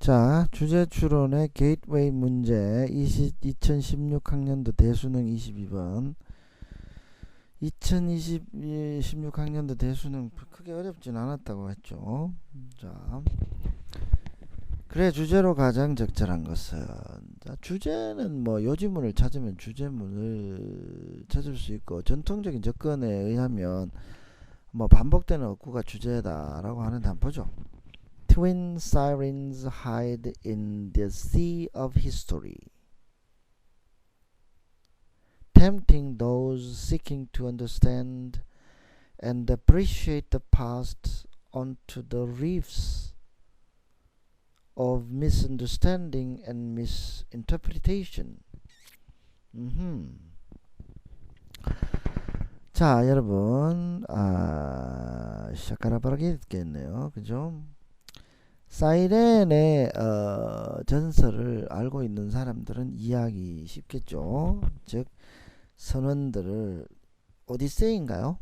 자, 주제 추론의 게이트웨이 문제 2016학년도 대수능 22번. 2016학년도 대수능 크게 어렵진 않았다고 했죠. 자, 그래 주제로 가장 적절한 것은, 자, 주제는 뭐 요지문을 찾으면 주제문을 찾을 수 있고, 전통적인 접근에 의하면 뭐 반복되는 어구가 주제다라고 하는데 한번 보죠. Twin sirens hide in the sea of history, tempting those seeking to understand and appreciate the past onto the reefs of misunderstanding and misinterpretation. 자, 여러분, 샤카라바라게 있겠네요. 그죠? 사이렌의 전설을 알고 있는 사람들은 이해하기 쉽겠죠. 즉 선원들을 오디세이인가요?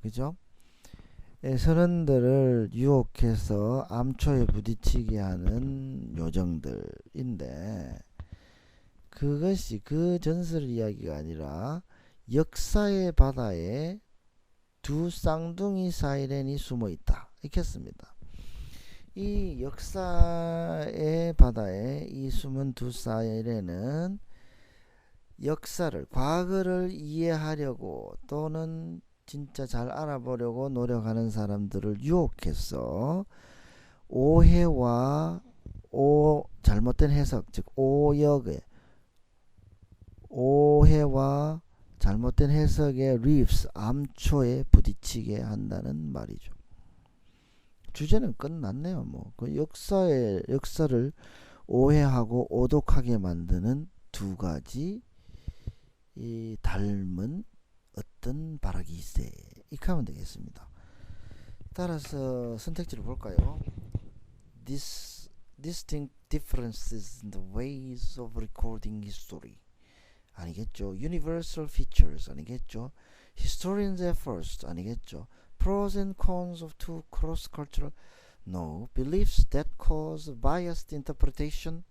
그죠? 선원들을 유혹해서 암초에 부딪히게 하는 요정들인데, 그것이 그 전설 이야기가 아니라 역사의 바다에 두 쌍둥이 사이렌이 숨어 있다, 이렇겠습니다. 이 역사의 바다에 이 숨은 두 사이렌은 역사를, 과거를 이해하려고 또는 진짜 잘 알아보려고 노력하는 사람들을 유혹해서 오해와 잘못된 해석, 즉 오해와 잘못된 해석의 리프스, 암초에 부딪히게 한다는 말이죠. 주제는 끝났네요. 그 역사를 오해하고 오독하게 만드는 두 가지 이 닮은 어떤 바라기세, 이렇게 하면 되겠습니다. 따라서 선택지를 볼까요? Distinct differences in the ways of recording history, 아니겠죠. Universal features, 아니겠죠. Historians' efforts, 아니겠죠. Pros and cons of two cross-cultural, no. Beliefs that cause biased interpretation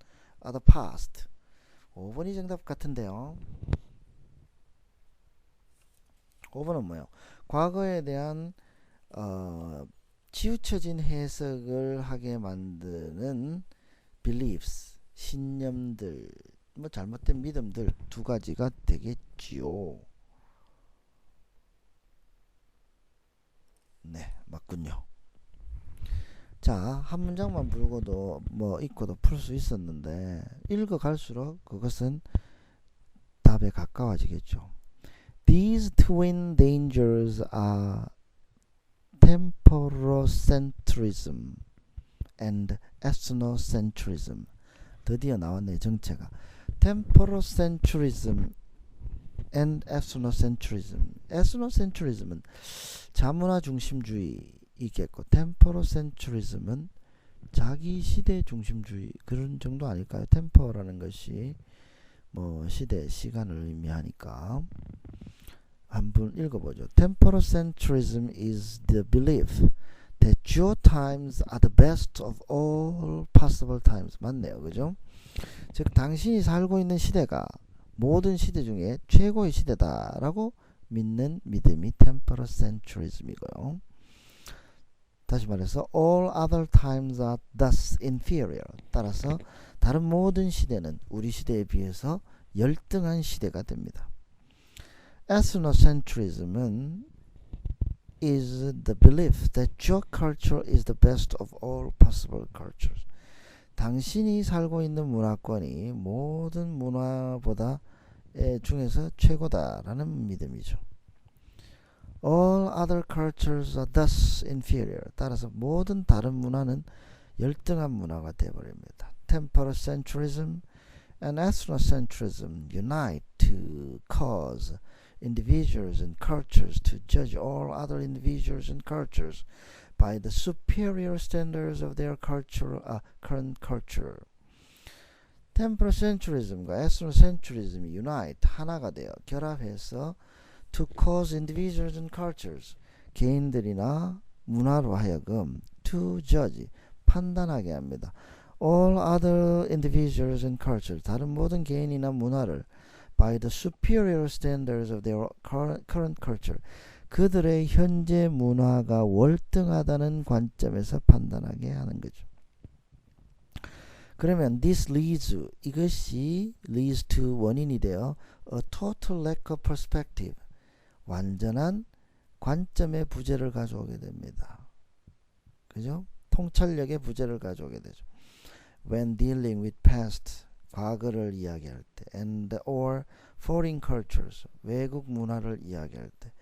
of the past. 5번이 정답 같은데요. 5번은 뭐예요? 과거에 대한 치우쳐진 해석을 하게 만드는 beliefs, 신념들, 잘못된 믿음들 두 가지가 되겠지요. 네, 맞군요. 자, 한 문장만 불고도 읽고도 풀 수 있었는데, 읽어갈수록 그것은 답에 가까워지겠죠. These twin dangers are temporocentrism and ethnocentrism. 드디어 나왔네, 정체가. temporocentrism and ethnocentrism. ethnocentrism은 자문화 중심주의이겠고, temporocentrism은 자기 시대 중심주의, 그런 정도 아닐까요? tempo라는 것이 시대, 시간을 의미하니까. 한번 읽어보죠. Temporocentrism is the belief that your times are the best of all possible times. 맞네요, 그죠? 즉 당신이 살고 있는 시대가 모든 시대 중에 최고의 시대다라고 믿는 믿음이 temporocentrism이고요. 다시 말해서 all other times are thus inferior. 따라서 다른 모든 시대는 우리 시대에 비해서 열등한 시대가 됩니다. ethnocentrism은 is the belief that your culture is the best of all possible cultures. 당신이 살고 있는 문화권이 모든 문화보다 중에서 최고다라는 믿음이죠. All other cultures are thus inferior. 따라서 모든 다른 문화는 열등한 문화가 되어버립니다. Temporocentrism and ethnocentrism unite to cause individuals and cultures to judge all other individuals and cultures by the superior standards of their current culture. temporocentrism과 ethnocentrism이 unite, 하나가 되어 결합해서 to cause individuals and cultures, 개인들이나 문화로 하여금 to judge, 판단하게 합니다. All other individuals and cultures, 다른 모든 개인이나 문화를 by the superior standards of their current culture, 그들의 현재 문화가 월등하다는 관점에서 판단하게 하는 거죠. 그러면 this leads, 이것이 leads to 원인이 되어 a total lack of perspective, 완전한 관점의 부재를 가져오게 됩니다. 그죠? 통찰력의 부재를 가져오게 되죠. When dealing with past, 과거를 이야기할 때, and or foreign cultures, 외국 문화를 이야기할 때,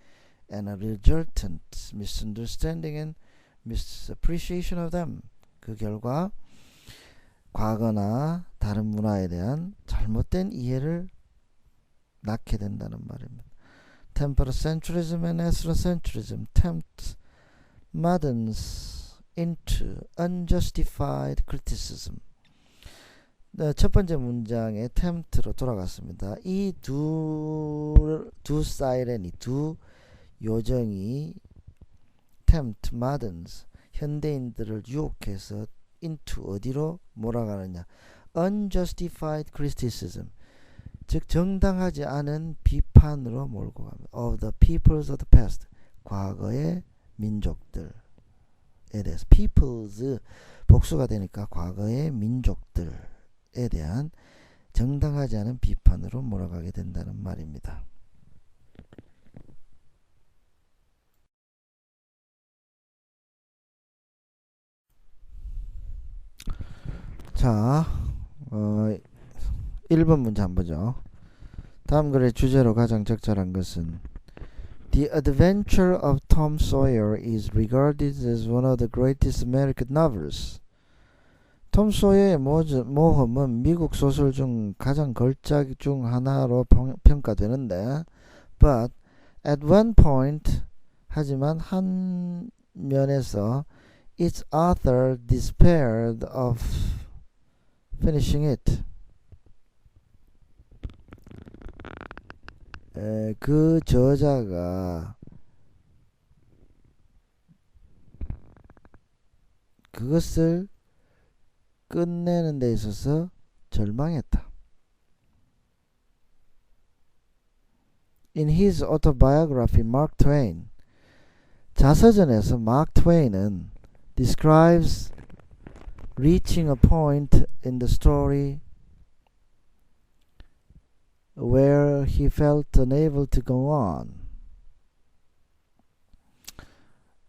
and a resultant misunderstanding and misappreciation of them, 그 결과 과거나 다른 문화에 대한 잘못된 이해를 낳게 된다는 말입니다. Temporal centrism and ethnocentrism tempt moderns into unjustified criticism. 첫 번째 문장의 tempt로 돌아갔습니다. 이 두 사이렌이, 두 요정이 tempt moderns, 현대인들을 유혹해서 into 어디로 몰아가느냐, unjustified criticism, 즉 정당하지 않은 비판으로 몰고 갑니다. of the peoples of the past, 과거의 민족들에 대해서, peoples 복수가 되니까 과거의 민족들에 대한 정당하지 않은 비판으로 몰아가게 된다는 말입니다. 자, 1번 문제 한번 보죠. 다음 글의 주제로 가장 적절한 것은 The Adventure of Tom Sawyer is regarded as one of the greatest American novels. 톰 소여의 모험은 미국 소설 중 가장 걸작 중 하나로 평가되는데, but at one point, 하지만 한 면에서 its author despaired of finishing it. 그 저자가 그것을 끝내는 데 있어서 절망했다. In his autobiography, Mark Twain, 자서전에서 마크 트웨인은 describes reaching a point in the story where he felt unable to go on.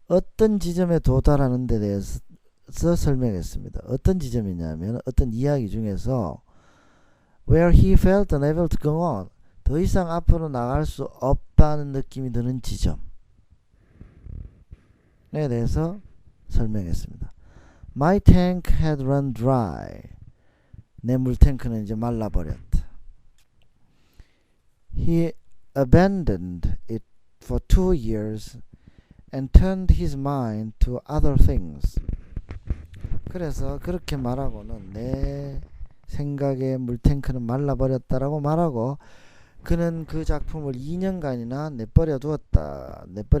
어떤 지점에 도달하는 데 대해서 설명했습니다. 어떤 지점이냐면 어떤 이야기 중에서 where he felt unable to go on, 더 이상 앞으로 나갈 수 없다는 느낌이 드는 지점에 대해서 설명했습니다. My tank had run dry. 내 물탱크는 이제 말라버렸다. He abandoned it for 2 years and turned his mind to other things. 그래서 그렇게 말하고는 내 생각에 물탱크는 말라버렸다라고 말하고, 그는 그 작품을 2년간이나 내버려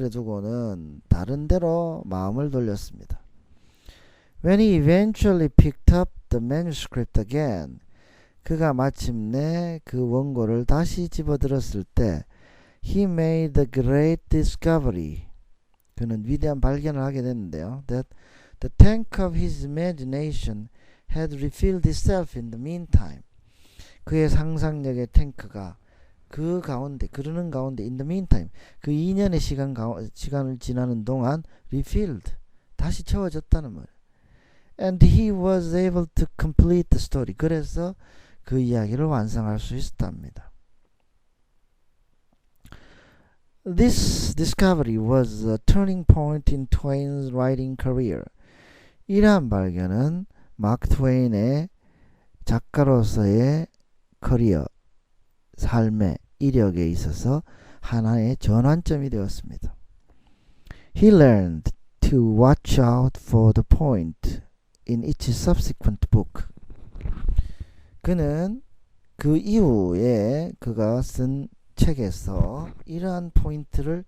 두고는 다른 데로 마음을 돌렸습니다. When he eventually picked up the manuscript again, 그가 마침내 그 원고를 다시 집어들었을 때, he made the great discovery, 그는 위대한 발견을 하게 됐는데요. That the tank of his imagination had refilled itself in the meantime. 그의 상상력의 탱크가 그 가운데, 그러는 가운데, in the meantime, 그 2년의 시간을 지나는 동안 refilled, 다시 채워졌다는 말이에요. And he was able to complete the story. 그래서 그 이야기를 완성할 수 있었답니다. This discovery was a turning point in Twain's writing career. 이러한 발견은 마크 트웨인의 작가로서의 커리어, 삶의 이력에 있어서 하나의 전환점이 되었습니다. He learned to watch out for the point in each subsequent book. 그는 그 이후에 그가 쓴 책에서 이러한 포인트를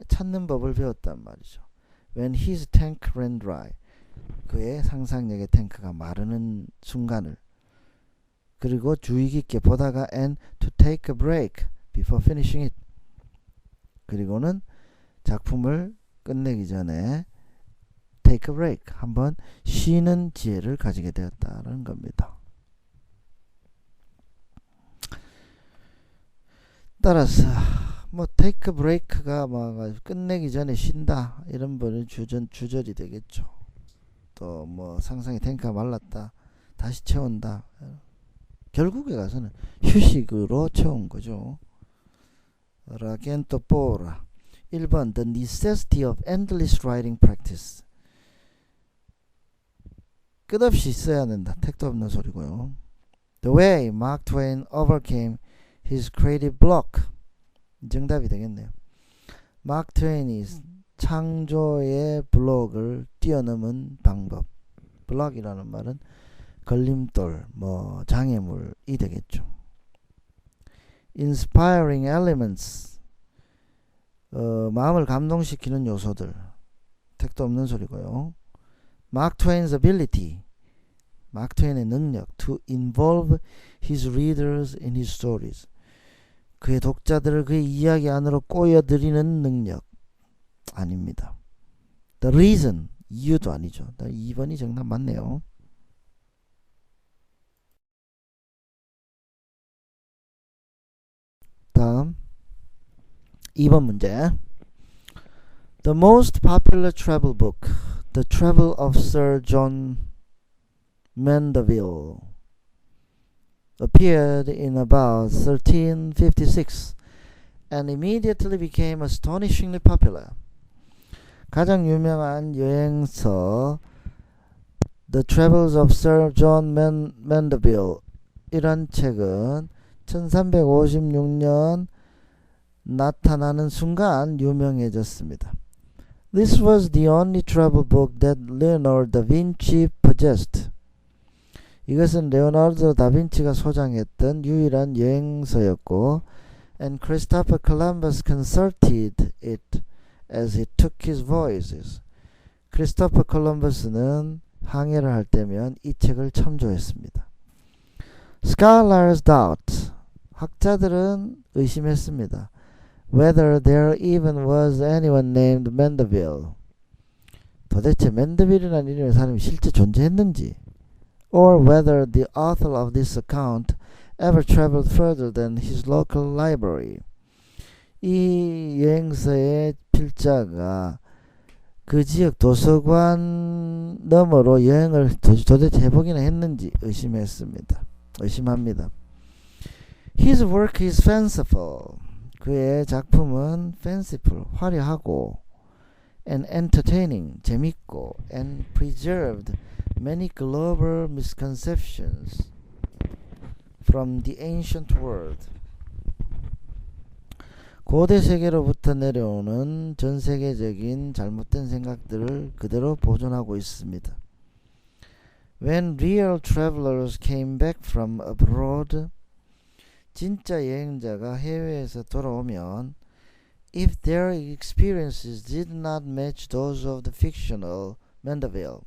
찾는 법을 배웠단 말이죠. when his tank ran dry. 그의 상상력의 탱크가 마르는 순간을. 그리고 주의 깊게 보다가 and to take a break before finishing it. 그리고는 작품을 끝내기 전에 take a break, 한번 쉬는 지혜를 가지게 되었다는 겁니다. 따라서 뭐 take a break가 뭐 끝내기 전에 쉰다 이런 분은 주절이 되겠죠. 또 뭐 상상의 탱크가 말랐다 다시 채운다. 결국에 가서는 휴식으로 채운 거죠. 라겐토 포라 1번 The necessity of endless writing practice. 끝없이 써야 된다. 택도 없는 소리고요. The way Mark Twain overcame his creative block. 정답이 되겠네요. 마크 트웨인이 창조의 블록을 뛰어넘은 방법. 블록이라는 말은 걸림돌, 뭐 장애물이 되겠죠. Inspiring elements. 마음을 감동시키는 요소들. 택도 없는 소리고요. Mark Twain's ability. 마크 트웨인의 능력 to involve his readers in his stories. 그의 독자들을 그의 이야기 안으로 꼬여들이는 능력. 아닙니다. The reason. 이유도 아니죠. 2번이 정답 맞네요. 다음 2번 문제. The most popular travel book, The Travel of Sir John Mandeville, appeared in about 1356 and immediately became astonishingly popular. 가장 유명한 여행서 The Travels of Sir John Mandeville 이란 책은 1356년 나타나는 순간 유명해졌습니다. This was the only travel book that Leonardo da Vinci possessed. 이것은 레오나르도 다빈치가 소장했던 유일한 여행서였고 and Christopher Columbus consulted it as he took his voyages. 크리스토퍼 콜럼버스는 항해를 할 때면 이 책을 참조했습니다. Scholars doubt. 학자들은 의심했습니다. Whether there even was anyone named Mandeville. 도대체 맨드빌이라는 이름의 사람이 실제 존재했는지. Or whether the author of this account ever traveled further than his local library. 이 여행서의 필자가 그 지역 도서관 너머로 여행을 도대체 해보기나 했는지 의심합니다. His work is fanciful. 그의 작품은 fanciful, 화려하고 and entertaining, 재밌고 and preserved many global misconceptions from the ancient world. 고대 세계로부터 내려오는 전 세계적인 잘못된 생각들을 그대로 보존하고 있습니다. When real travelers came back from abroad, 진짜 여행자가 해외에서 돌아오면 if their experiences did not match those of the fictional Mandeville,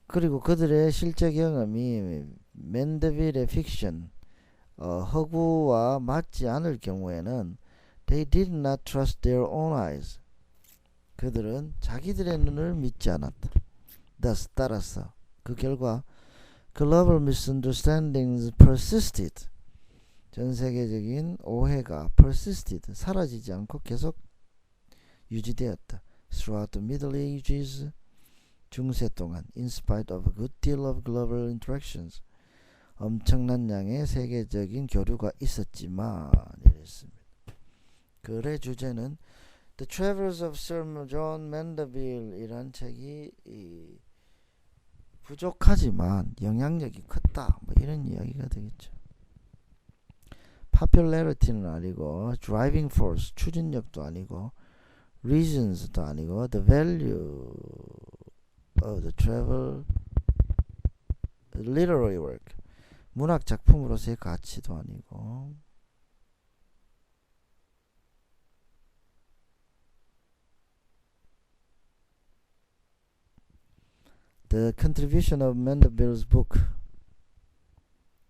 그리고 그들의 실제 경험이 맨데빌의 픽션 허구와 맞지 않을 경우에는 they did not trust their own eyes. 그들은 자기들의 눈을 믿지 않았다. Thus, 따라서 그 결과 global misunderstandings persisted. 전 세계적인 오해가 persisted, 사라지지 않고 계속 유지되었다. Throughout the Middle Ages, 중세 동안 in spite of a good deal of global interactions, 엄청난 양의 세계적인 교류가 있었지만 이랬습니다. 글의 주제는 The Travels of Sir John Mandeville 이란 책이 부족하지만 영향력이 컸다, 뭐 이런 이야기가 되겠죠. Popularity는 아니고 driving force, 추진력도 아니고 reasons도 아니고 the value of the travel literary work, 문학 작품으로서의 가치도 아니고 The contribution of Mandeville's book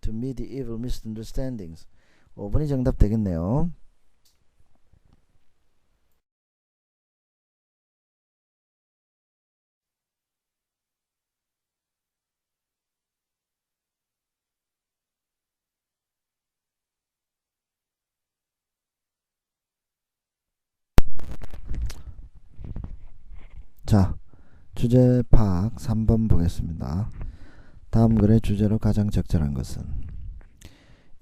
to medieval misunderstandings. 5번이 정답 되겠네요. 자, 주제 파악 3번 보겠습니다. 다음 글의 주제로 가장 적절한 것은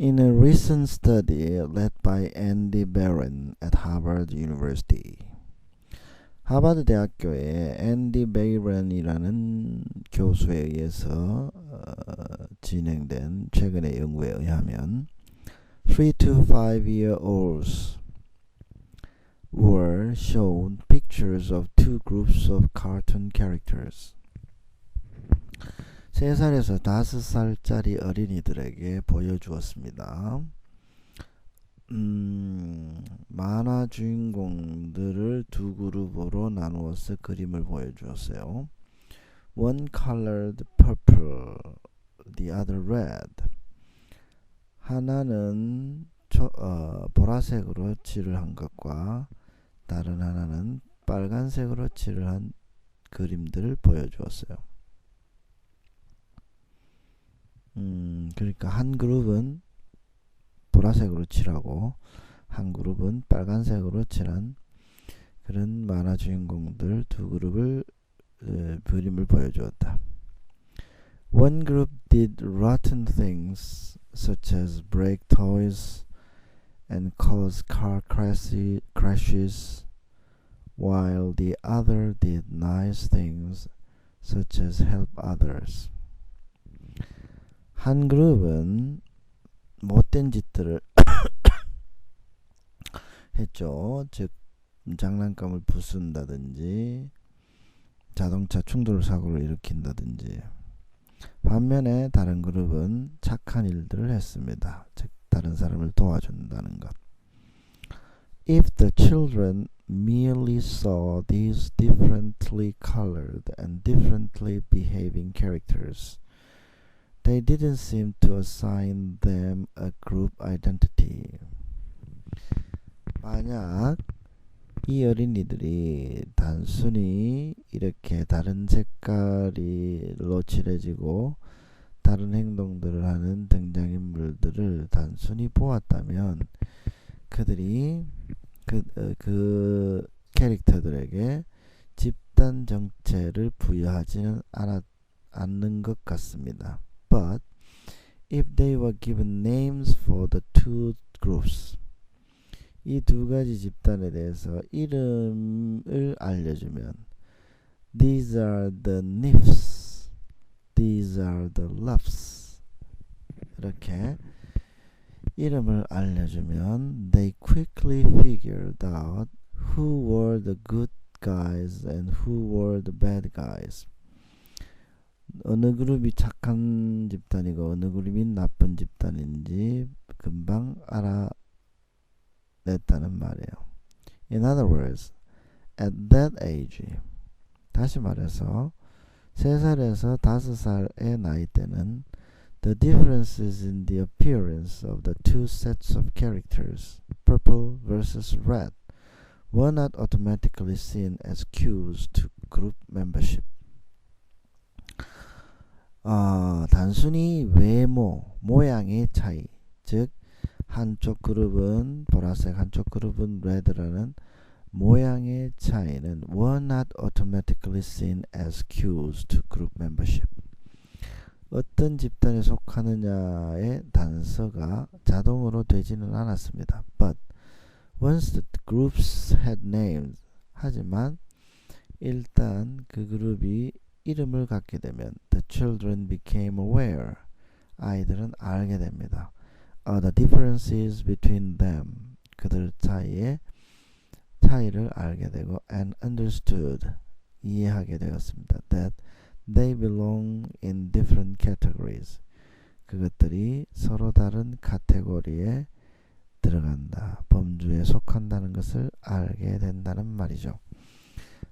In a recent study led by Andy Barron at Harvard University. 하버드 대학교의 앤디 베이런이라는 교수에 의해서 진행된 최근의 연구에 의하면 3 to 5-year-olds were shown pictures of two groups of cartoon characters. 3살에서 5살짜리 어린이들에게 보여주었습니다. 만화 주인공들을 두 그룹으로 나누어서 그림을 보여주었어요. One colored purple, the other red. 하나는 보라색으로 칠을 한 것과 다른 하나는 빨간색으로 칠을 한 그림들을 보여주었어요. 그러니까 한 그룹은 보라색으로 칠하고 한 그룹은 빨간색으로 칠한 그런 만화 주인공들 두 그룹을 그림을 보여주었다. One group did rotten things such as break toys and cause car crashes, while the other did nice things such as help others. 한 그룹은 못된 짓들을 했죠. 즉 장난감을 부순다든지 자동차 충돌 사고를 일으킨다든지. 반면에 다른 그룹은 착한 일들을 했습니다. 즉 다른 사람을 도와준다는 것. If the children merely saw these differently colored and differently behaving characters, they didn't seem to assign them a group identity. 만약 이 어린이들이 단순히 이렇게 다른 색깔로 칠해지고 다른 행동들을 하는 등장인물들을 단순히 보았다면 그들이 그 캐릭터들에게 집단 정체를 부여하지는 않는 것 같습니다. But if they were given names for the two groups, 이 두 가지 집단에 대해서 이름을 알려주면 These are the nifs, these are the loughs 이렇게 이름을 알려주면 They quickly figured out who were the good guys and who were the bad guys. 어느 그룹이 착한 집단이고 어느 그룹이 나쁜 집단인지 금방 알아냈다는 말이에요. In other words, at that age, 다시 말해서 3살에서 5살의 나이 때는 the differences in the appearance of the two sets of characters, purple versus red, were not automatically seen as cues to group membership. 단순히 외모, 모양의 차이, 즉 한쪽 그룹은 보라색, 한쪽 그룹은 레드라는 모양의 차이는 were not automatically seen as cues to group membership. 어떤 집단에 속하느냐의 단서가 자동으로 되지는 않았습니다. But once the groups had names, 하지만 일단 그 그룹이 이름을 갖게 되면 the children became aware, 아이들은 알게 됩니다. The differences between them, 그들 사이의 차이를 알게 되고 and understood, 이해하게 되었습니다. That they belong in different categories, 그것들이 서로 다른 카테고리에 들어간다, 범주에 속한다는 것을 알게 된다는 말이죠.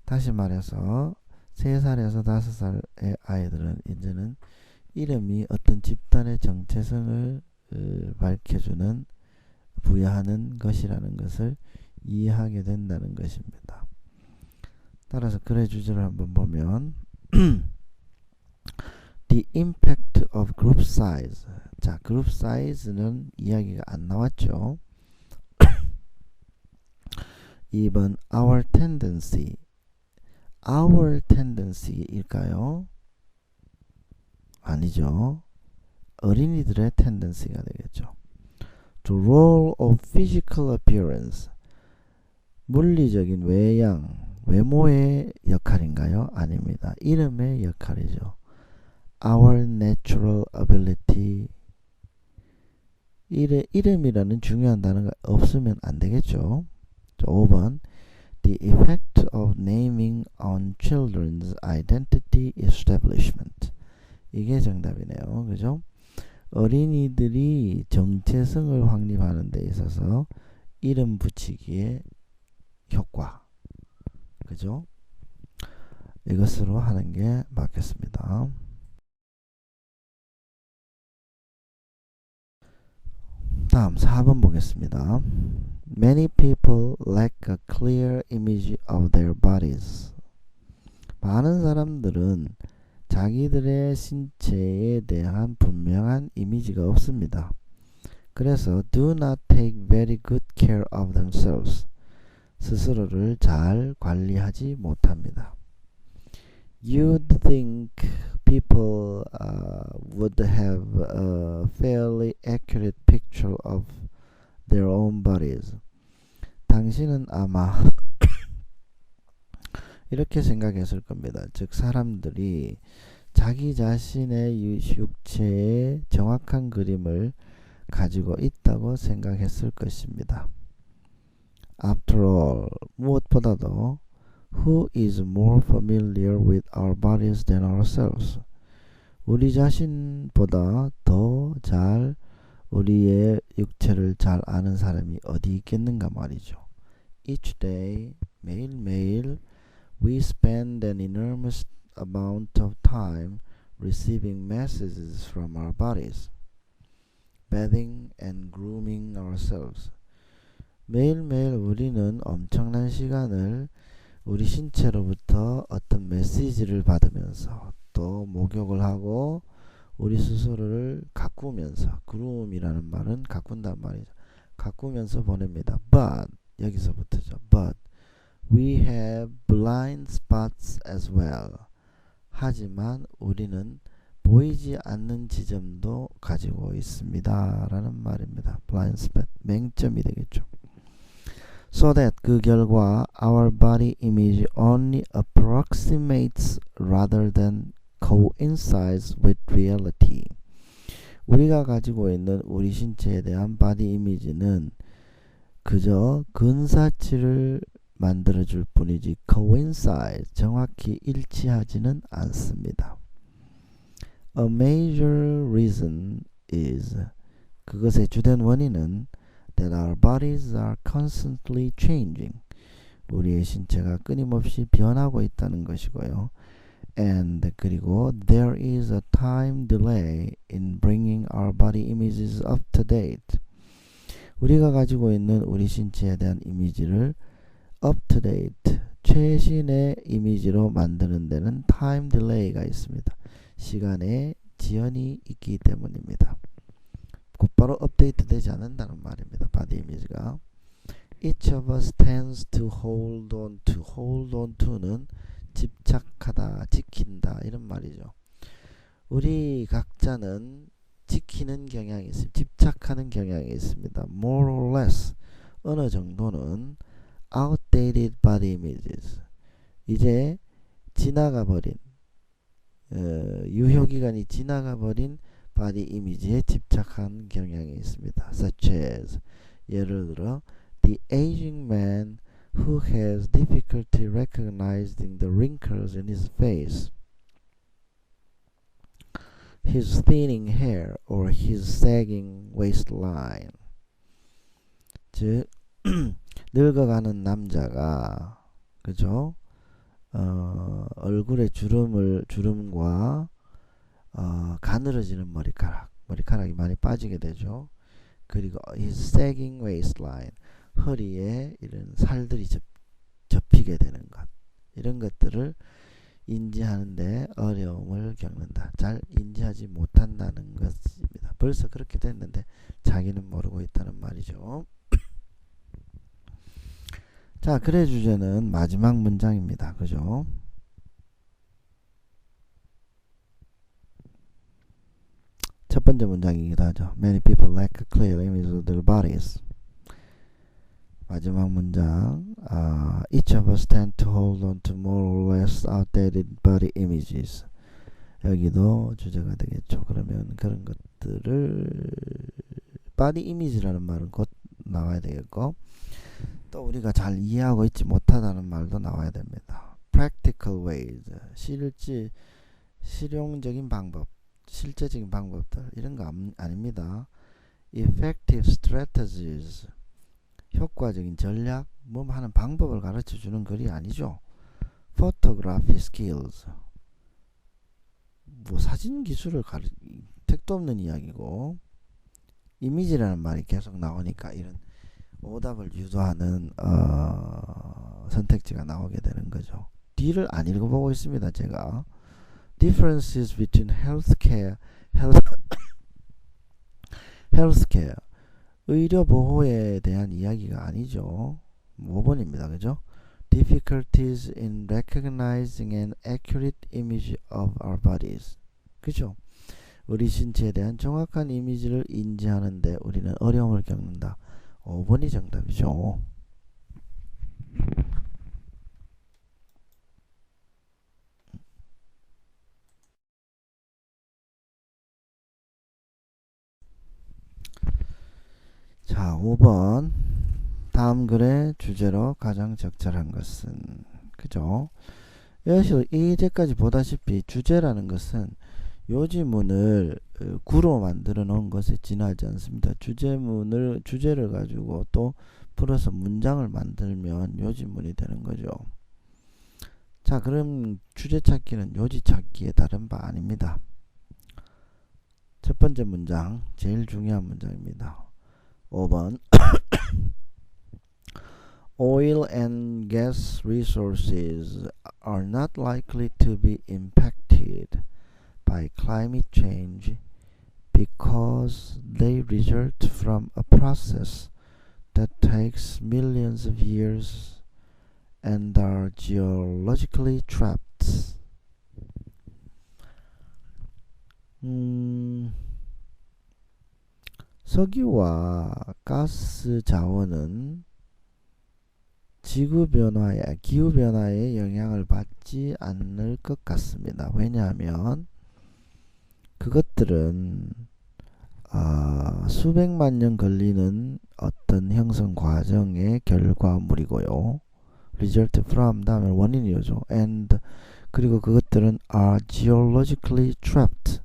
다시 말해서 3살에서 5살의 아이들은 이제는 이름이 어떤 집단의 정체성을 밝혀주는 부여하는 것이라는 것을 이해하게 된다는 것입니다. 따라서 글의 주제를 한번 보면 The impact of group size. 자, group size는 이야기가 안 나왔죠. 2번 our tendency. our tendency일까요? 아니죠. 어린이들의 tendency가 되겠죠. The role of physical appearance. 물리적인 외양, 외모의 역할인가요? 아닙니다. 이름의 역할이죠. Our natural ability. 이름이라는 중요한 단어가 없으면 안 되겠죠. 5번 The effect of naming on children's identity establishment. 이게 정답이네요. 그죠? 어린이들이 정체성을 확립하는 데 있어서 이름 붙이기의 효과. 그죠? 이것으로 하는 게 맞겠습니다. 다음 4번 보겠습니다. Many people lack a clear image of their bodies. 많은 사람들은 자기들의 신체에 대한 분명한 이미지가 없습니다. 그래서 do not take very good care of themselves. 스스로를 잘 관리하지 못합니다. You'd think people would have a fairly accurate picture of their own bodies. 당신은 아마 이렇게 생각했을 겁니다. 즉 사람들이 자기 자신의 육체의 정확한 그림을 가지고 있다고 생각했을 것입니다. After all, 무엇보다도 Who is more familiar with our bodies than ourselves? 우리 자신보다 더 잘 우리의 육체를 잘 아는 사람이 어디 있겠는가 말이죠. Each day, 매일매일 we spend an enormous amount of time receiving messages from our bodies, bathing and grooming ourselves. 매일매일 우리는 엄청난 시간을 우리 신체로부터 어떤 메시지를 받으면서 또 목욕을 하고 우리 스스로를 가꾸면서, 그룸이라는 말은 가꾼단 말이죠. 가꾸면서 보냅니다. But 여기서부터죠. But we have blind spots as well. 하지만 우리는 보이지 않는 지점도 가지고 있습니다. 라는 말입니다. blind spot, 맹점이 되겠죠. So that 그 결과 our body image only approximates rather than coincides with reality. 우리가 가지고 있는 우리 신체에 대한 바디 이미지는 그저 근사치를 만들어줄 뿐이지 coincide, 정확히 일치하지는 않습니다. A major reason is, 그것의 주된 원인은 that our bodies are constantly changing. 우리의 신체가 끊임없이 변하고 있다는 것이고요. And 그리고 there is a time delay in bringing our body images up to date. 우리가 가지고 있는 우리 신체에 대한 이미지를 up to date, 최신의 이미지로 만드는 데는 time delay가 있습니다. 시간의 지연이 있기 때문입니다. 곧바로 업데이트 되지 않는다는 말입니다. 바디 이미지가. Each of us tends to hold on to. hold on to는 집착하다, 지킨다 이런 말이죠. 우리 각자는 지키는 경향이 있습니다. 집착하는 경향이 있습니다. More or less, 어느 정도는 outdated body images, 이제 지나가버린, 유효기간이 지나가버린 바디 이미지에 집착한 경향이 있습니다. Such as, 예를 들어 the aging man who has difficulty recognizing the wrinkles in his face, his thinning hair, or his sagging waistline. 즉 늙어가는 남자가 그죠? 얼굴에 주름과 가늘어지는 머리카락이 많이 빠지게 되죠. 그리고 his sagging waistline, 허리에 이런 살들이 접히게 되는 것, 이런 것들을 인지하는데 어려움을 겪는다. 잘 인지하지 못한다는 것입니다. 벌써 그렇게 됐는데 자기는 모르고 있다는 말이죠. 자, 글의 주제는 마지막 문장입니다. 그죠? 첫 번째 문장이기도 하죠. Many people lack a clear image of their bodies. 마지막 문장, each of us tend to hold on to more or less outdated body images. 여기도 주제가 되겠죠. 그러면 그런 것들을 body image라는 말은 곧 나와야 되겠고, 또 우리가 잘 이해하고 있지 못하다는 말도 나와야 됩니다. practical ways, 실용적인 방법, 실제적인 방법들, 이런 거 아닙니다. effective strategies, 효과적인 전략, 뭐 하는 방법을 가르쳐 주는 글이 아니죠. photography skills, 뭐 사진 기술을 택도 없는 이야기고, 이미지라는 말이 계속 나오니까 이런 오답을 유도하는 선택지가 나오게 되는 거죠. D를 안 읽어보고 있습니다. 제가 differences between healthcare 의료 보호에 대한 이야기가 아니죠. 5번입니다. 그죠? difficulties in recognizing an accurate image of our bodies. 그죠? 우리 신체에 대한 정확한 이미지를 인지하는데 우리는 어려움을 겪는다. 5번이 정답이죠. 자, 5번. 다음 글의 주제로 가장 적절한 것은, 그죠? 여기서 이제까지 보다시피 주제라는 것은 요지문을 구로 만들어 놓은 것에 지나지 않습니다. 주제를 가지고 또 풀어서 문장을 만들면 요지문이 되는 거죠. 자, 그럼 주제 찾기는 요지 찾기에 다른 바 아닙니다. 첫 번째 문장, 제일 중요한 문장입니다. 5번. Oil and gas resources are not likely to be impacted by climate change because they result from a process that takes millions of years and are geologically trapped. 석유와 가스 자원은 기후변화에 영향을 받지 않을 것 같습니다. 왜냐하면 그것들은 수백만 년 걸리는 어떤 형성 과정의 결과물이고요. result from 다음에 원인이죠. and 그리고 그것들은 are geologically trapped,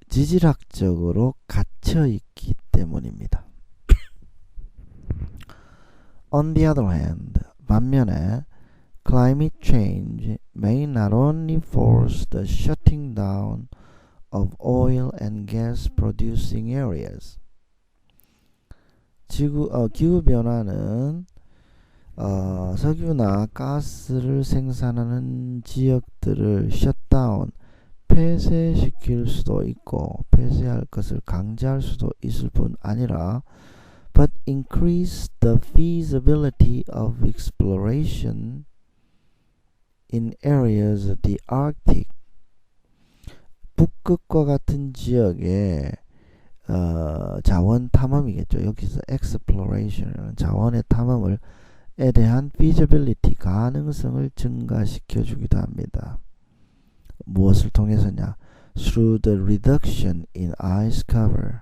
지질학적으로 갇혀 있기 때문입니다. On the other hand, 반면에 climate change may not only force the shutting down of oil and gas producing areas. 기후변화는 석유나 가스를 생산하는 지역들을 셧다운, 폐쇄시킬 수도 있고 폐쇄할 것을 강제할 수도 있을 뿐 아니라 but increase the feasibility of exploration in areas of the Arctic. 북극과 같은 지역의 자원 탐험이겠죠. 여기서 exploration은 자원의 탐험을 에 대한 feasibility, 가능성을 증가시켜 주기도 합니다. 무엇을 통해서냐? Through the reduction in ice cover.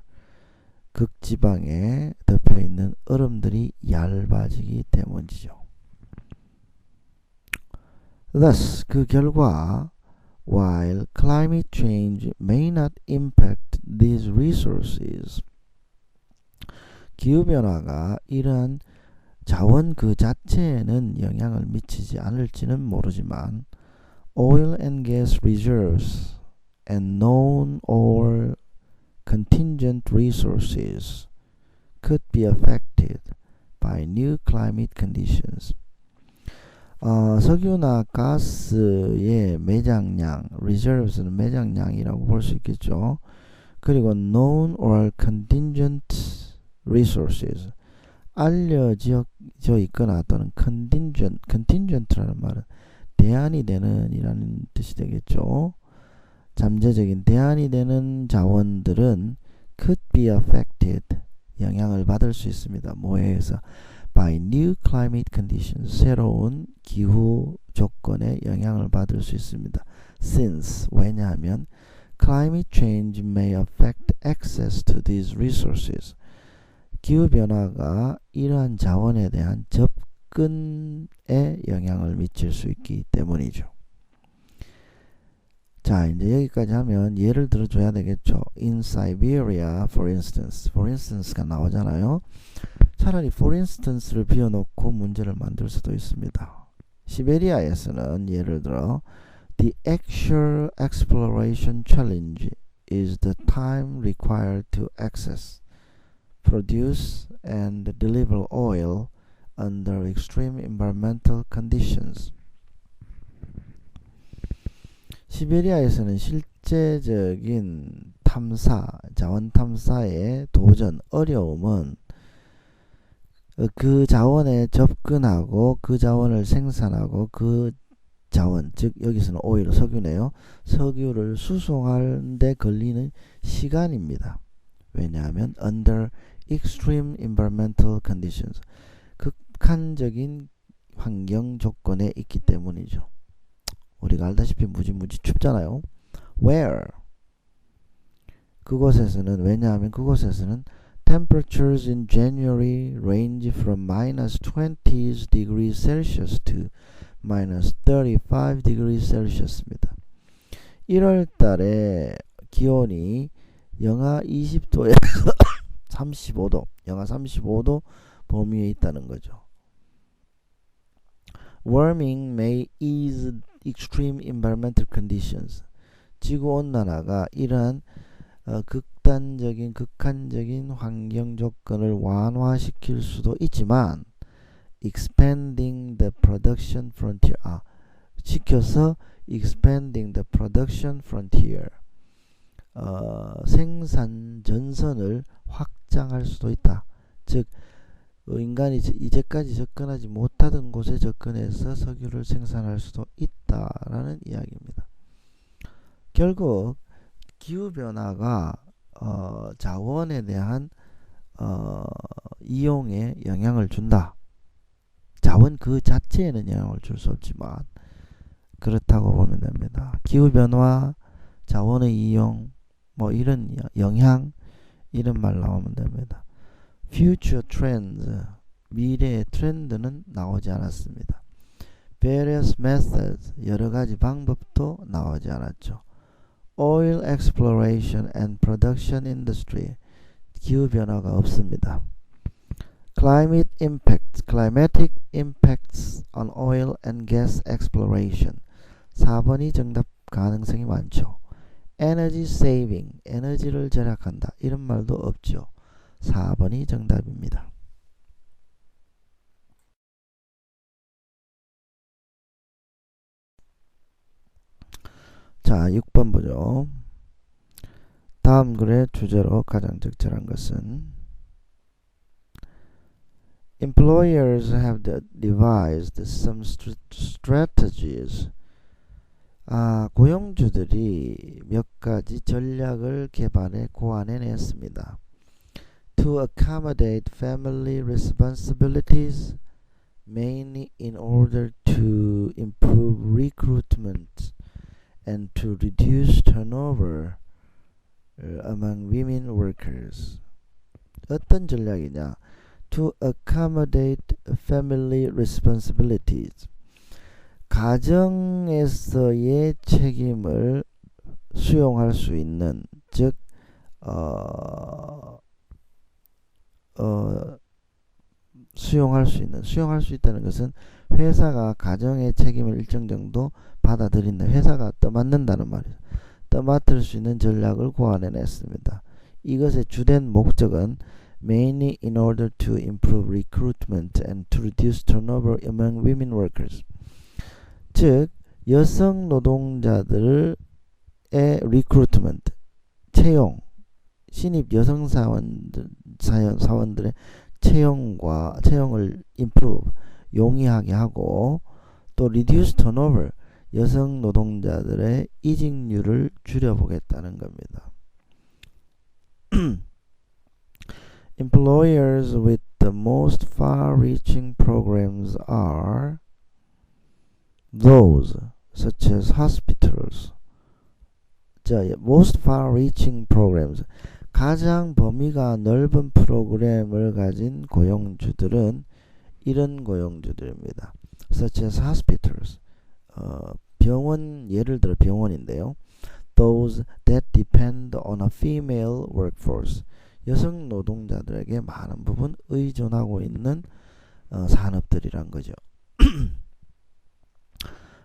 극지방에 덮여있는 얼음들이 얇아지기 때문이죠. Thus, 그 결과 while climate change may not impact these resources, 기후변화가 이러한 자원 그 자체에는 영향을 미치지 않을지는 모르지만 oil and gas reserves and known or contingent resources could be affected by new climate conditions. 석유나 가스의 매장량, reserves는 매장량이라고 볼 수 있겠죠. 그리고 known or contingent resources, 알려져 있거나 또는 contingent라는 말은 대안이 되는 이라는 뜻이 되겠죠. 잠재적인 대안이 되는 자원들은 could be affected, 영향을 받을 수 있습니다. 뭐에 의해서? by new climate conditions, 새로운 기후 조건에 영향을 받을 수 있습니다. since, 왜냐하면 climate change may affect access to these resources, 기후변화가 이러한 자원에 대한 접근에 영향을 미칠 수 있기 때문이죠. 자, 이제 여기까지 하면 예를 들어줘야 되겠죠. In Siberia, for instance가 나오잖아요. 차라리 for instance를 비워놓고 문제를 만들 수도 있습니다. 시베리아에서는 예를 들어 The actual exploration challenge is the time required to access, produce and deliver oil under extreme environmental conditions. 시베리아에서는 실제적인 자원 탐사의 도전, 어려움은 그 자원에 접근하고 그 자원을 생산하고 그 자원, 즉 여기서는 오일, 석유네요. 석유를 수송하는 데 걸리는 시간입니다. 왜냐하면 under extreme environmental conditions, 극한적인 환경 조건에 있기 때문이죠. 우리가 알다시피 무지무지 춥잖아요. Where? 그곳에서는, 왜냐하면 그곳에서는 temperatures in January range from minus 20 degrees Celsius to minus 35 degrees Celsius입니다. 1월 달에 기온이 영하 20도에서 35도, 영하 35도 범위에 있다는 거죠. Warming may ease extreme environmental conditions. 지구온난화가 이러한 극한적인 환경 조건을 완화시킬 수도 있지만 expanding the production frontier, 시켜서 expanding the production frontier, 생산 전선을 확장할 수도 있다. 즉 인간이 이제까지 접근하지 못하던 곳에 접근해서 석유를 생산할 수도 있다라는 이야기입니다. 결국 기후변화가 자원에 대한 이용에 영향을 준다. 자원 그 자체에는 영향을 줄 수 없지만 그렇다고 보면 됩니다. 기후변화, 자원의 이용, 뭐 이런 영향, 이런 말 나오면 됩니다. Future trends, 미래의 트렌드는 나오지 않았습니다. Various methods, 여러 가지 방법도 나오지 않았죠. Oil exploration and production industry, 기후변화가 없습니다. Climatic impacts on oil and gas exploration, 4번이 정답 가능성이 많죠. Energy saving, 에너지를 절약한다, 이런 말도 없죠. 4번이 정답입니다. 자, 6번 보죠. 다음 글의 주제로 가장 적절한 것은 Employers have devised some strategies. 고용주들이 몇 가지 전략을 고안해냈습니다. To accommodate family responsibilities, mainly in order to improve recruitment and to reduce turnover among women workers. 어떤 전략이냐? To accommodate family responsibilities, 가정에서의 책임을 수용할 수 있는, 즉 수용할 수 있다는 것은 회사가 가정의 책임을 일정 정도 받아들인다. 회사가 떠맡는다는 말이죠. 떠맡을 수 있는 전략을 고안해냈습니다. 이것의 주된 목적은 mainly in order to improve recruitment and to reduce turnover among women workers. 즉 여성 노동자들의 recruitment, 채용, 신입 여성 사원들의 채용을 improve, 용이하게 하고 또 reduce turnover, 여성 노동자들의 이직률을 줄여보겠다는 겁니다. Employers with the most far-reaching programs are those such as hospitals. 자, most far-reaching programs. 가장 범위가 넓은 프로그램을 가진 고용주들은 이런 고용주들입니다. Such as hospitals. 병원, 예를 들어 병원인데요. Those that depend on a female workforce. 여성 노동자들에게 많은 부분 의존하고 있는 산업들이란 거죠.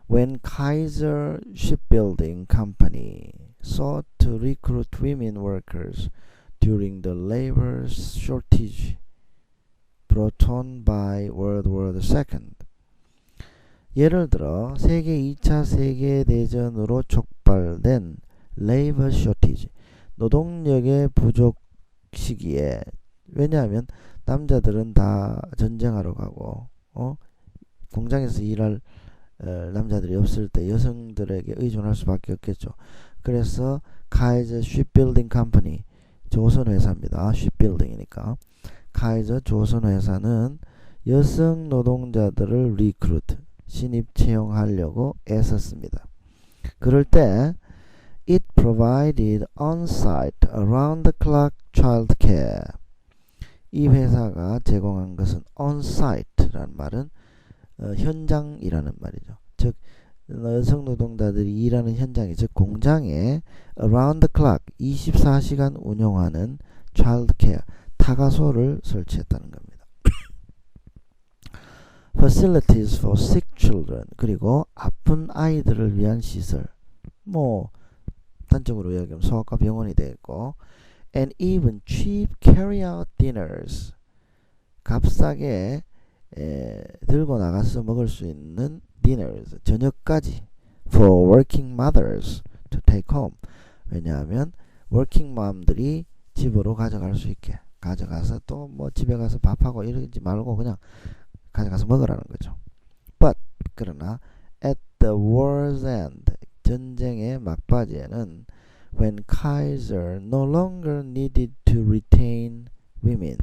When Kaiser Shipbuilding Company sought to recruit women workers during the labor shortage brought on by World War II. 예를 들어 세계 2차 세계대전으로 촉발된 labor shortage, 노동력의 부족 시기에, 왜냐하면 남자들은 다 전쟁하러 가고 공장에서 일할 남자들이 없을 때 여성들에게 의존할 수밖에 없겠죠. 그래서 카이저 Shipbuilding Company, 조선회사입니다. Shipbuilding이니까 카이저 조선회사는 여성 노동자들을 리크루트, 신입 채용하려고 애썼습니다. 그럴 때 it provided on-site, around-the-clock childcare. 이 회사가 제공한 것은 on-site라는 말은 현장이라는 말이죠. 즉 여성 노동자들이 일하는 현장이, 즉 공장에 around-the-clock, 24시간 운영하는 childcare, 타가소를 설치했다는 겁니다. Facilities for sick children, 그리고 아픈 아이들을 위한 시설, 단적으로 이야기하면 소아과 병원이 되겠고, and even cheap carry-out dinners, 값싸게 들고 나가서 먹을 수 있는 dinners, 저녁까지 for working mothers to take home. 왜냐하면 working mom들이 집으로 가져갈 수 있게, 가져가서 또 집에 가서 밥하고 이러지 말고 그냥 가져가서 먹으라는 거죠. But 그러나 at the war's end, 전쟁의 막바지에는 when Kaiser no longer needed to retain women,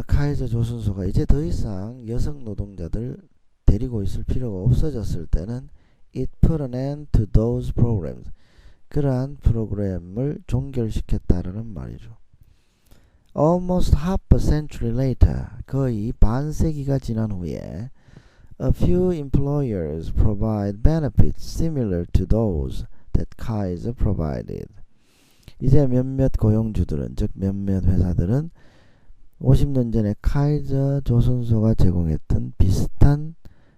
카이저 조선소가 이제 더 이상 여성 노동자들 데리고 있을 필요가 없어졌을 때는 it put an end to those programs, 그러한 프로그램을 종결시켰다라는 말이죠. Almost half a century later, 거의 반세기가 지난 후에 a few employers provide benefits similar to those that Kaiser provided. 이제 몇몇 고용주들은, 즉 몇몇 회사들은 50년 전에 카이저 조선소가 제공했던 비슷한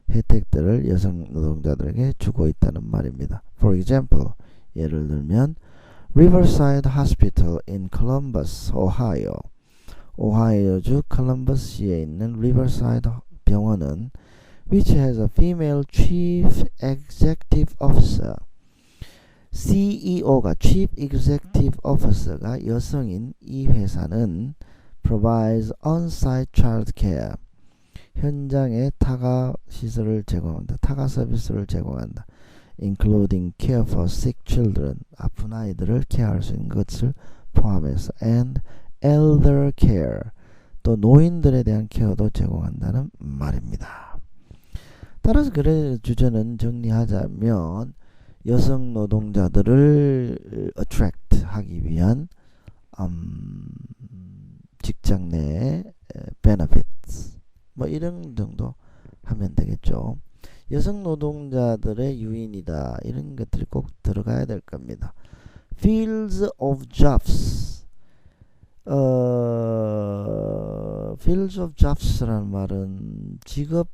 혜택들을 여성 노동자들에게 주고 있다는 말입니다. For example, 예를 들면 Riverside Hospital in Columbus, Ohio. 오하이오주 컬럼버스시에 있는 Riverside 병원은 which has a female chief executive officer. CEO가 Chief Executive Officer가 여성인 이 회사는 provides on-site child care. 현장에 타가 시설을 제공한다. 타가 서비스를 제공한다. including care for sick children, 아픈 아이들을 케어할 수 있는 것을 포함해서 and elder care, 또 노인들에 대한 케어도 제공한다는 말입니다. 따라서 그래 주제는 정리하자면 여성 노동자들을 attract 하기 위한 직장 내 benefits, 이런 정도 하면 되겠죠. 여성 노동자들의 유인이다, 이런 것들이 꼭 들어가야 될 겁니다. Fields of jobs. Fields of jobs라는 말은 직업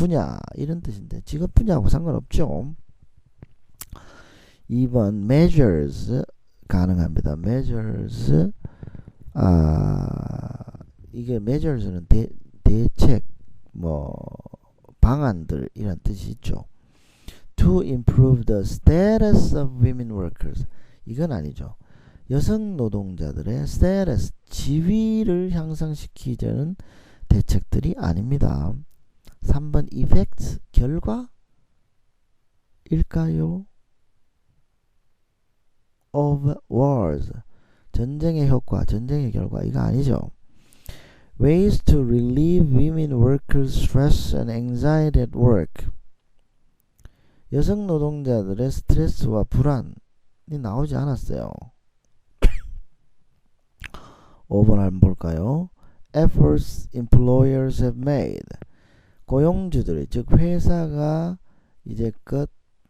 분야 이런 뜻인데 직업 분야하고 상관없죠. 2번 measures 가능합니다. measures 이게 measures는 대책 뭐 방안들 이런 뜻이 있죠. To improve the status of women workers 이건 아니죠. 여성 노동자들의 status 지위를 향상시키자는 대책들이 아닙니다. 3번 effects 결과일까요? of wars 전쟁의 효과, 전쟁의 결과 이거 아니죠. Ways to relieve women workers' stress and anxiety at work 여성 노동자들의 스트레스와 불안이 나오지 않았어요. 5번 한번 볼까요? Efforts employers have made 고용주들이 즉 회사가 이제껏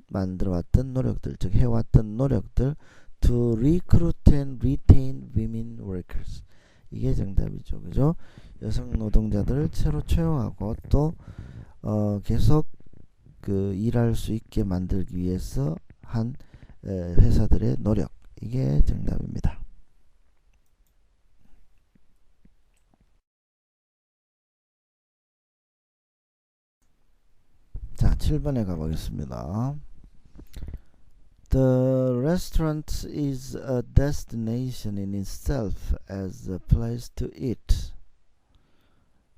만들어왔던 노력들 즉 해왔던 노력들 to recruit and retain women workers 이게 정답이죠. 그죠? 여성 노동자들을 새로 채용하고 또 계속 그 일할 수 있게 만들기 위해서 한 회사들의 노력 이게 정답입니다. 자, 7번에 가보겠습니다. The restaurant is a destination in itself as a place to eat,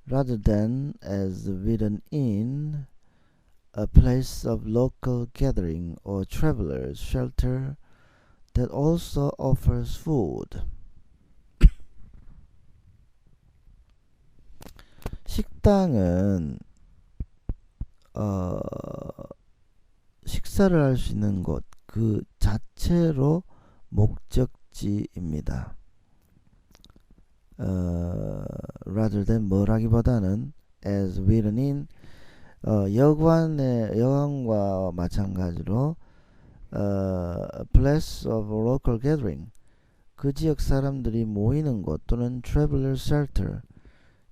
rather than as with an inn, a place of local gathering or travelers' shelter that also offers food. 식당은 식사를 할 수 있는 곳 그 자체로 목적지입니다. rather than 뭐라기보다는 as written in 여관과 마찬가지로 place of local gathering 그 지역 사람들이 모이는 곳 또는 traveler shelter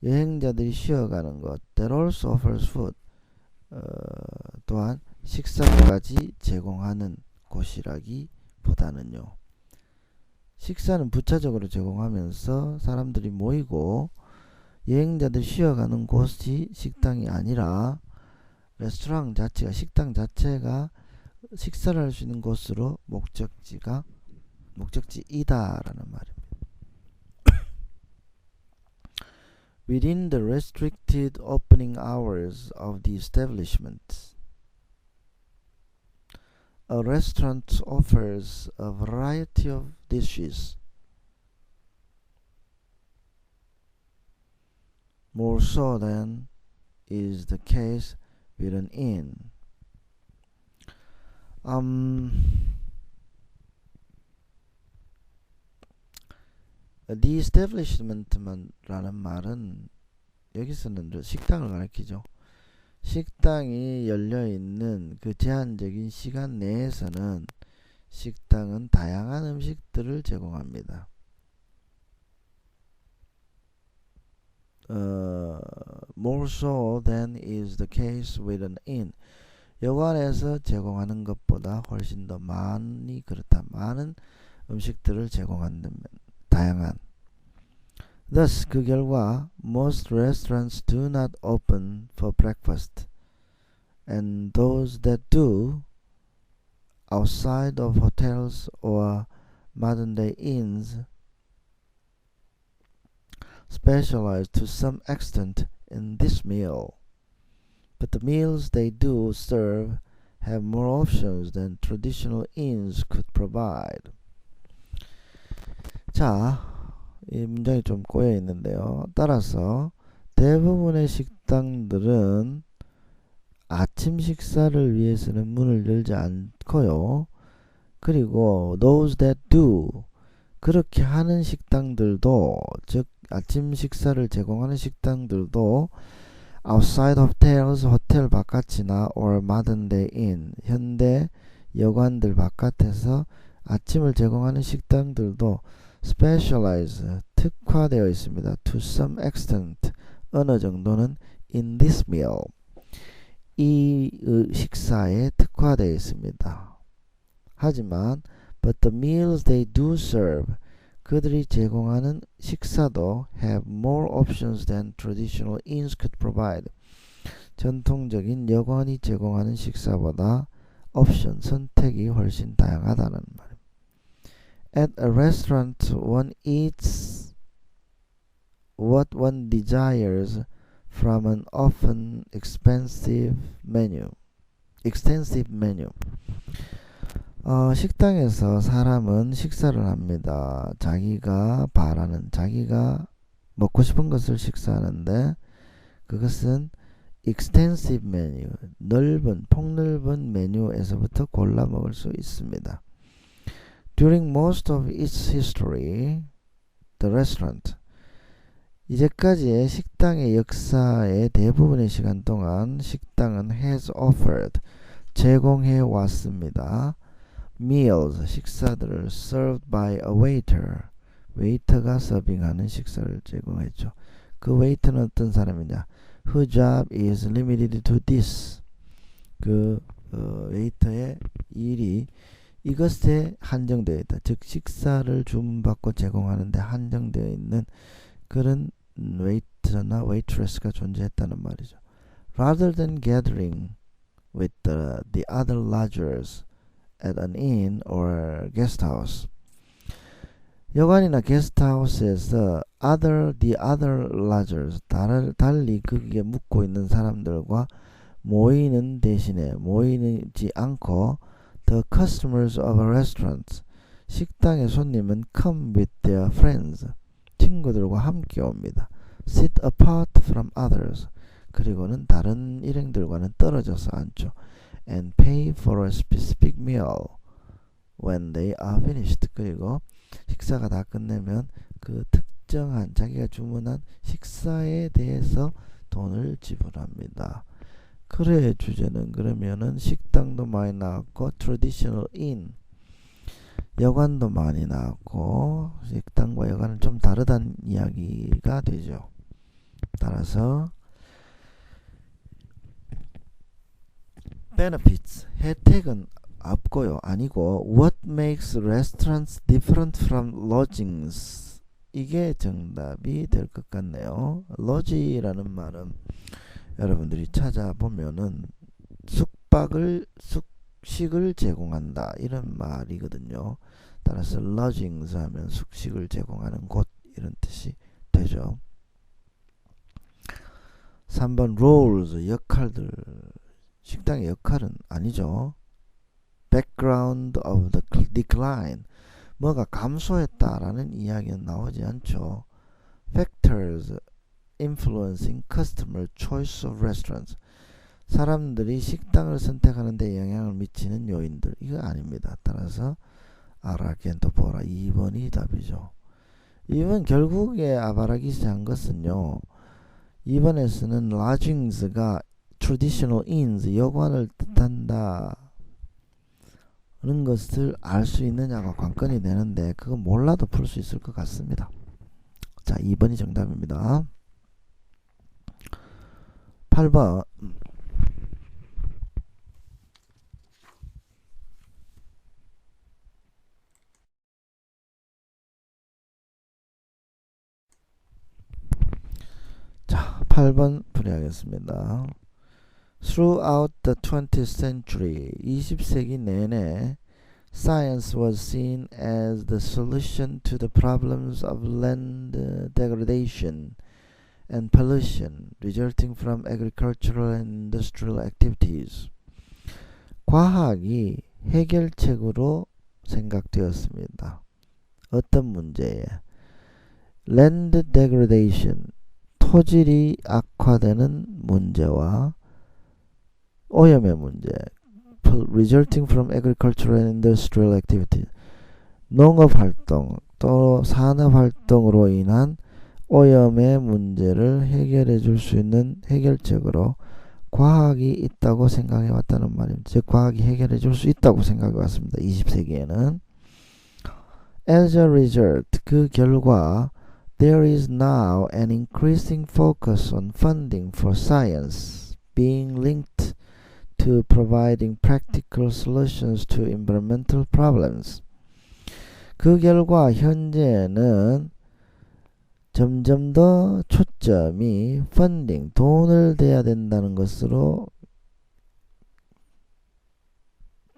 여행자들이 쉬어가는 곳 that also offers food 또한 식사까지 제공하는 곳이라기보다는요. 식사는 부차적으로 제공하면서 사람들이 모이고 여행자들이 쉬어가는 곳이 식당이 아니라 레스토랑 자체가 식당 자체가 식사를 할 수 있는 곳으로 목적지이다라는 말입니다. Within the restricted opening hours of the establishment, a restaurant offers a variety of dishes, more so than is the case with an inn. The establishment라는 말은 여기서는 식당을 가리키죠. 식당이 열려있는 그 제한적인 시간 내에서는 식당은 다양한 음식들을 제공합니다. More so than is the case with an inn. 여관에서 제공하는 것보다 훨씬 더 많이 그렇다. 많은 음식들을 제공한다면 다양한. Thus 그 결과 most restaurants do not open for breakfast, and those that do, outside of hotels or modern-day inns, specialize to some extent in this meal. But the meals they do serve have more options than traditional inns could provide. 자, 이 문장이 좀 꼬여 있는데요. 따라서 대부분의 식당들은 아침 식사를 위해서는 문을 열지 않고요. 그리고 those that do 그렇게 하는 식당들도 즉 아침 식사를 제공하는 식당들도 outside hotels 호텔 바깥이나 or modern day inn 현대 여관들 바깥에서 아침을 제공하는 식당들도 specialize 특화되어 있습니다. to some extent 어느 정도는 in this meal 이 식사에 특화되어 있습니다. 하지만 but the meals they do serve 그들이 제공하는 식사도 have more options than traditional inns could provide. 전통적인 여관이 제공하는 식사보다 옵션, 선택이 훨씬 다양하다는 말입니다. At a restaurant, one eats what one desires from an often extensive menu. 식당에서 사람은 식사를 합니다. 자기가 바라는, 자기가 먹고 싶은 것을 식사하는데 그것은 extensive menu, 폭넓은 메뉴에서부터 골라 먹을 수 있습니다. During most of its history, the restaurant, 이제까지의 식당의 역사의 대부분의 시간 동안 식당은 has offered, 제공해 왔습니다. meals, 식사들을 served by a waiter, 웨이터가 서빙하는 식사를 제공했죠. 그 웨이터는 어떤 사람이냐? Whose job is limited to this. 그 웨이터의 일이 이것에 한정되어 있다. 즉 식사를 주문받고 제공하는데 한정되어 있는 그런 웨이터나 웨이트레스가 존재했다는 말이죠. Rather than gathering with the other lodgers at an inn or guest house. 여관이나 게스트하우스에서 the other lodgers, 달리 거기에 묵고 있는 사람들과 모이는 대신에 모이지 않고 the customers of a restaurant, 식당의 손님은 come with their friends, 친구들과 함께 옵니다. sit apart from others, 그리고는 다른 일행들과는 떨어져서 앉죠. and pay for a specific meal when they are finished. 그리고 식사가 다 끝내면 그 특정한 자기가 주문한 식사에 대해서 돈을 지불합니다. 그의 주제는 그러면은 식당도 많이 나왔고 traditional inn, 여관도 많이 나왔고 식당과 여관은 좀 다르다는 이야기가 되죠. 따라서 benefits, 혜택은 없고요. 아니고 what makes restaurants different from lodgings, 이게 정답이 될 것 같네요. lodge라는 말은 여러분들이 찾아보면은 숙식을 제공한다 이런 말이거든요. 따라서 lodgings 하면 숙식을 제공하는 곳 이런 뜻이 되죠. 3번 roles, 역할들, 식당의 역할은 아니죠. background of the decline, 뭐가 감소했다라는 이야기는 나오지 않죠. factors influencing customer choice of restaurants, 사람들이 식당을 선택하는 데 영향을 미치는 요인들, 이거 아닙니다. 따라서 아라겐토 보라 2번이 답이죠. 2번 결국에 아바라기스 한 것은요, 2번에서는 lodgings가 traditional inns, 여관을 뜻한다 는 것을 알 수 있느냐가 관건이 되는데 그거 몰라도 풀 수 있을 것 같습니다. 자, 2번이 정답입니다. 8번 자, 8번 풀이하겠습니다. Throughout the 20th century, 20세기 내내 science was seen as the solution to the problems of land degradation and pollution resulting from agricultural and industrial activities. 과학이 해결책으로 생각되었습니다. 어떤 문제에? land degradation, 토질이 악화되는 문제와 오염의 문제, resulting from agricultural and industrial activity, 농업활동 또 산업활동으로 인한 오염의 문제를 해결해 줄 수 있는 해결책으로 과학이 있다고 생각해 왔다는 말입니다. 즉 과학이 해결해 줄 수 있다고 생각해 왔습니다. 20세기에는. As a result, 그 결과 there is now an increasing focus on funding for science being linked to providing practical solutions to environmental problems. 그 결과 현재는 점점 더 초점이 펀딩, 돈을 대야 된다는 것으로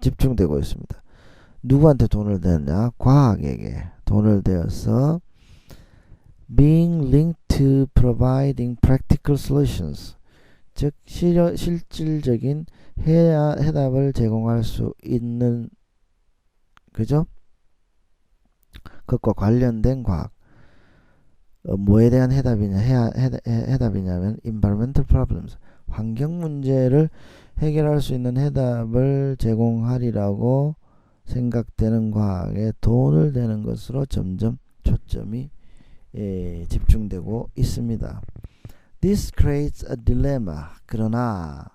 집중되고 있습니다. 누구한테 돈을 대냐? 과학에게 돈을 대어서 being linked to providing practical solutions, 즉 실질적인 해답을 제공할 수 있는, 그죠? 그것과 관련된 과학. 뭐에 대한 해답이냐면 environmental problems, 환경 문제를 해결할 수 있는 해답을 제공하리라고 생각되는 과학에 돈을 대는 것으로 점점 초점이 집중되고 있습니다. This creates a dilemma. 그러나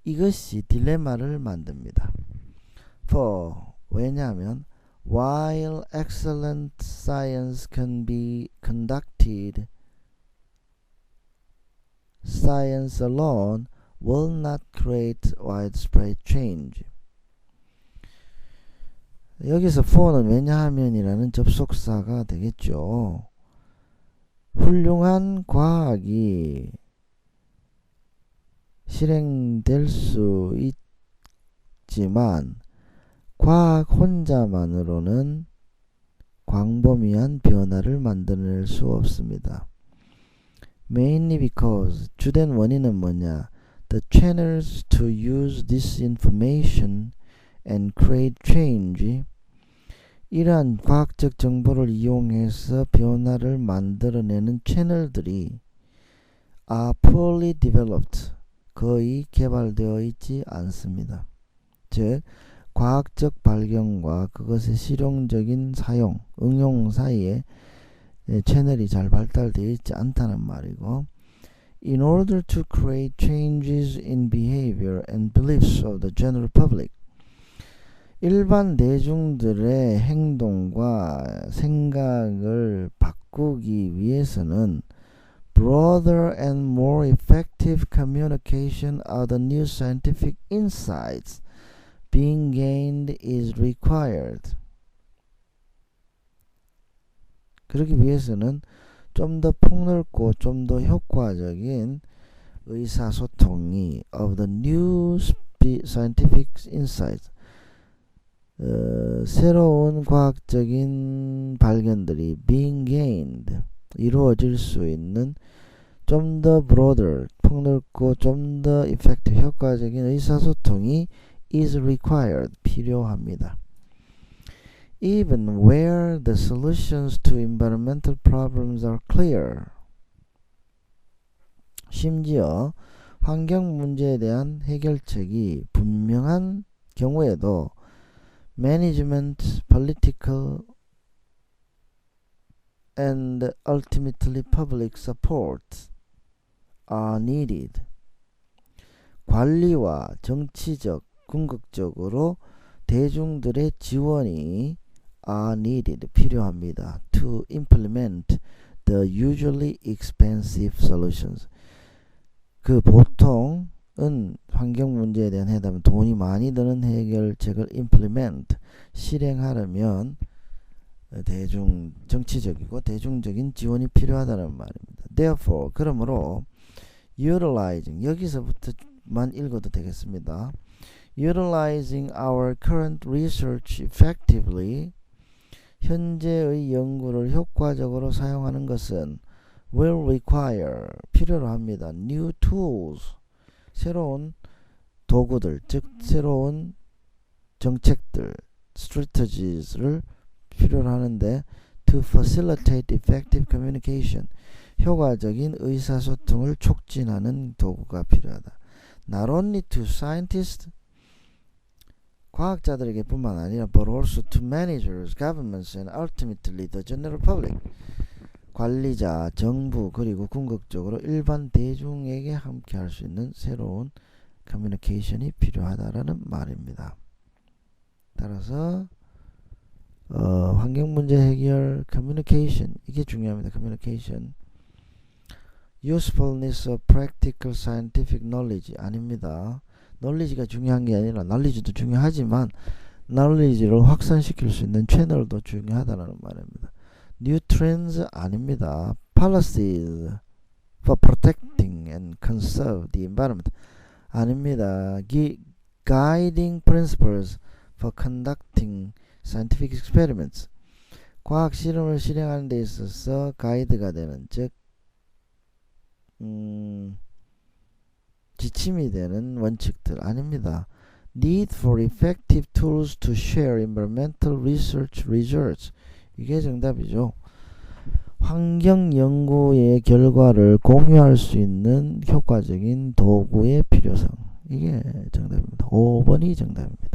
이것이 딜레마를 만듭니다. 왜냐하면 while excellent science can be conducted, science alone will not create widespread change. 여기서 for는 왜냐하면이라는 접속사가 되겠죠. 훌륭한 과학이 실행될 수 있지만 과학 혼자만으로는 광범위한 변화를 만들어낼 수 없습니다. Mainly because, 주된 원인은 뭐냐? The channels to use this information and create change, 이러한 과학적 정보를 이용해서 변화를 만들어내는 채널들이 are poorly developed, 거의 개발되어 있지 않습니다. 즉 과학적 발견과 그것의 실용적인 사용, 응용 사이에 채널이 잘 발달되어 있지 않다는 말이고, in order to create changes in behavior and beliefs of the general public, 일반 대중들의 행동과 생각을 바꾸기 위해서는 broader and more effective communication of the new scientific insights being gained is required. 그러기 위해서는 좀 더 폭넓고 좀 더 효과적인 의사소통이 of the new scientific insights, 새로운 과학적인 발견들이 being gained, 이루어질 수 있는 좀 더 broader, 폭넓고 좀 더 effective, 효과적인 의사소통이 is required, 필요합니다. Even where the solutions to environmental problems are clear, 심지어 환경 문제에 대한 해결책이 분명한 경우에도 management, political, and ultimately public support are needed. 관리와 정치적, 궁극적으로 대중들의 지원이 are needed, 필요합니다. To implement the usually expensive solutions. 그 보통은 환경 문제에 대한 해답은 돈이 많이 드는 해결책을 implement, 실행하려면 정치적이고 대중적인 지원이 필요하다는 말입니다. Therefore, 그러므로 utilizing, 여기서부터만 읽어도 되겠습니다. Utilizing our current research effectively, 현재의 연구를 효과적으로 사용하는 것은 will require, 필요로 합니다. New tools, 새로운 도구들, 즉 새로운 정책들, strategies를 필요로 하는데 to facilitate effective communication, 효과적인 의사소통을 촉진하는 도구가 필요하다. Not only to scientists, 과학자들에게 뿐만 아니라 but also to managers, governments and ultimately the general public, 관리자, 정부, 그리고 궁극적으로 일반 대중에게 함께 할 수 있는 새로운 커뮤니케이션이 필요하다라는 말입니다. 따라서 환경 문제 해결 커뮤니케이션, 이게 중요합니다. 커뮤니케이션. usefulness of practical scientific knowledge 아닙니다. knowledge가 중요한 게 아니라 knowledge도 중요하지만 knowledge를 확산시킬 수 있는 채널도 중요하다는 말입니다. new trends 아닙니다. policies for protecting and conserve the environment 아닙니다. guiding principles for conducting scientific experiments 과학 실험을 실행하는 데 있어서 가이드가 되는 즉 지침이 되는 원칙들 아닙니다. need for effective tools to share environmental research results 이게 정답이죠. 환경 연구의 결과를 공유할 수 있는 효과적인 도구의 필요성 이게 정답입니다. 5번이 정답입니다.